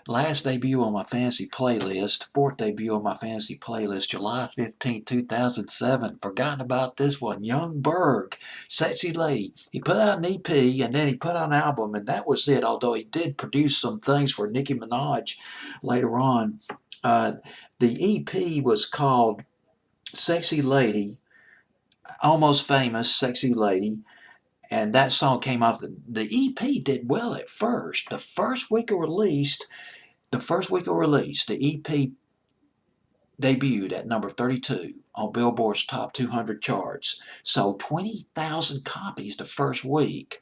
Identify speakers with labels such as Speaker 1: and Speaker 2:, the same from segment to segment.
Speaker 1: Last debut on my fantasy playlist, fourth debut on my fantasy playlist, July 15th, 2007. Forgotten about this one. Yung Berg, Sexy Lady. He put out an EP and then he put out an album, and that was it. Although he did produce some things for Nicki Minaj later on. Uh, the EP was called Sexy Lady, Almost Famous Sexy Lady. And that song came off the EP did well at first. The first week of release, the EP debuted at number 32 on Billboard's Top 200 charts. Sold 20,000 copies the first week.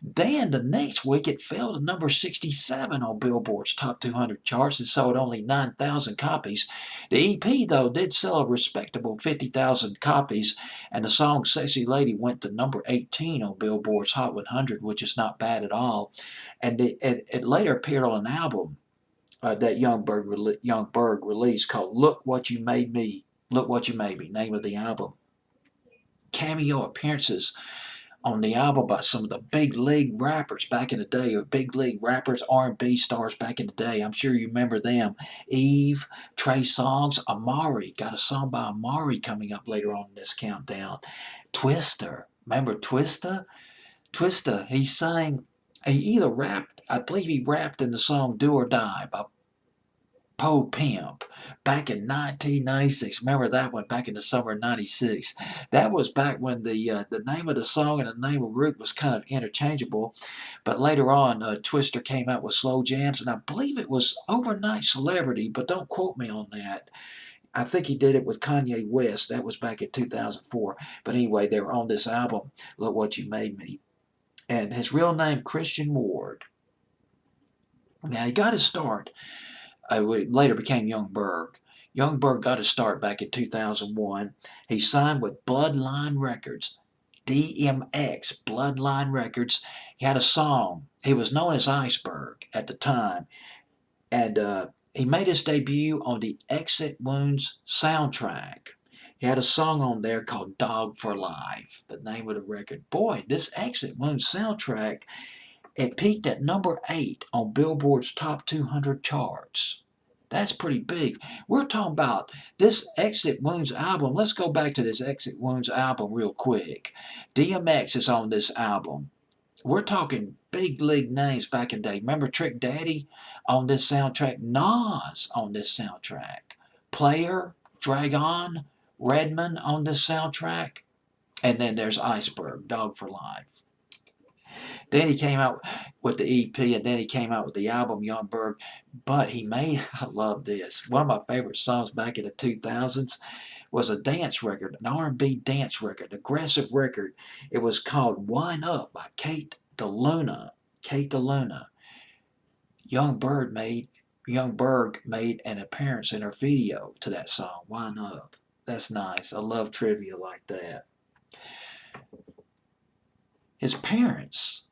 Speaker 1: Then the next week it fell to number 67 on Billboard's Top 200 charts and sold only 9,000 copies. The EP, though, did sell a respectable 50,000 copies, and the song Sexy Lady went to number 18 on Billboard's Hot 100, which is not bad at all. And it later appeared on an album that Young Berg released called "Look What You Made Me." Look What You Made Me, name of the album. Cameo appearances on the album by some of the big league rappers back in the day, or big league rappers, R&B stars back in the day. I'm sure you remember them. Eve, Trey Songz, Amari. Got a song by Amari coming up later on in this countdown. Twister. Remember Twister? Twister, he either rapped, I believe he rapped in the song Do or Die by Po Pimp back in 1996. Remember that one back in the summer of 96. That was back when the name of the song and the name of the group was kind of interchangeable. But later on, Twister came out with Slow Jams, and I believe it was Overnight Celebrity, but don't quote me on that. I think he did it with Kanye West. That was back in 2004. But anyway, they were on this album, Look What You Made Me. And his real name, Christian Ward. Now, he got his start later became Yung Berg. Yung Berg got his start back in 2001. He signed with Bloodline Records, DMX, Bloodline Records. He had a song. He was known as Iceberg at the time. And he made his debut on the Exit Wounds soundtrack. He had a song on there called Dog for Life, the name of the record. Boy, this Exit Wounds soundtrack, it peaked at number 8 on Billboard's Top 200 charts. That's pretty big. We're talking about this Exit Wounds album. Let's go back to this Exit Wounds album real quick. DMX is on this album. We're talking big league names back in the day. Remember Trick Daddy on this soundtrack? Nas on this soundtrack. Player, Dragon, Redman on this soundtrack. And then there's Iceberg, Dog for Life. Then he came out with the EP, and then he came out with the album Yung Berg. But he made, I love this. One of my favorite songs back in the 2000s was a dance record, an R&B dance record, aggressive record. It was called Wine Up by Kate DeLuna. Kate DeLuna. Yung Berg made an appearance in her video to that song, Wine Up. That's nice. I love trivia like that. His parents,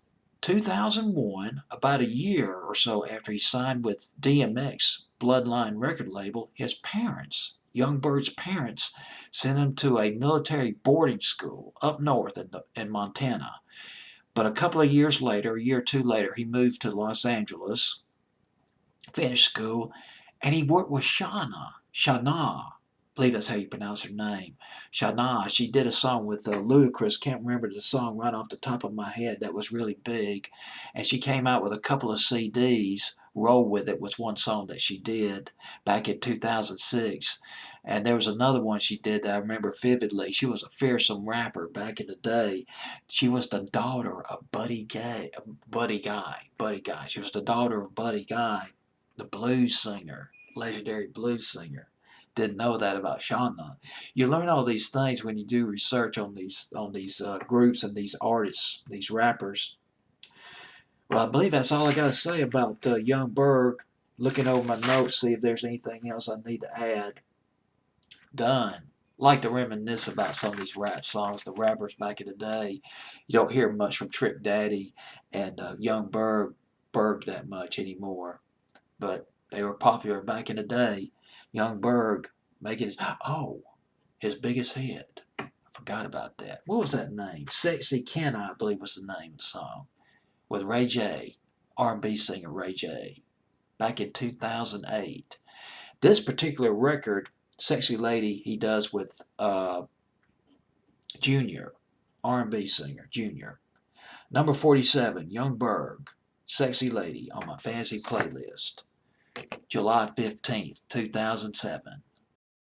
Speaker 1: 2001, about a year or so after he signed with DMX Bloodline record label, his parents, Yung Berg's parents, sent him to a military boarding school up north in Montana. But a couple of years later, a year or two later, he moved to Los Angeles, finished school, and he worked with Shana, I believe that's how you pronounce her name. Shana. She did a song with Ludacris. Can't remember the song right off the top of my head. That was really big. And she came out with a couple of CDs. Roll With It was one song that she did back in 2006. And there was another one she did that I remember vividly. She was a fearsome rapper back in the day. She was the daughter of Buddy Guy. She was the daughter of Buddy Guy, the blues singer, legendary blues singer. Didn't know that about Shauna. You learn all these things when you do research on these groups and these artists, these rappers. Well, I believe that's all I got to say about Yung Berg. Looking over my notes, see if there's anything else I need to add. Done. Like to reminisce about some of these rap songs, the rappers back in the day. You don't hear much from Trick Daddy and Yung Berg that much anymore, but they were popular back in the day. Yung Berg making his biggest hit. I forgot about that. What was that name? Sexy Can I believe was the name of the song. With Ray J, R&B singer Ray J. back in 2008. This particular record, Sexy Lady, he does with Junior, R&B singer, Junior. Number 47, Yung Berg, Sexy Lady, on my fantasy playlist. July 15th, 2007.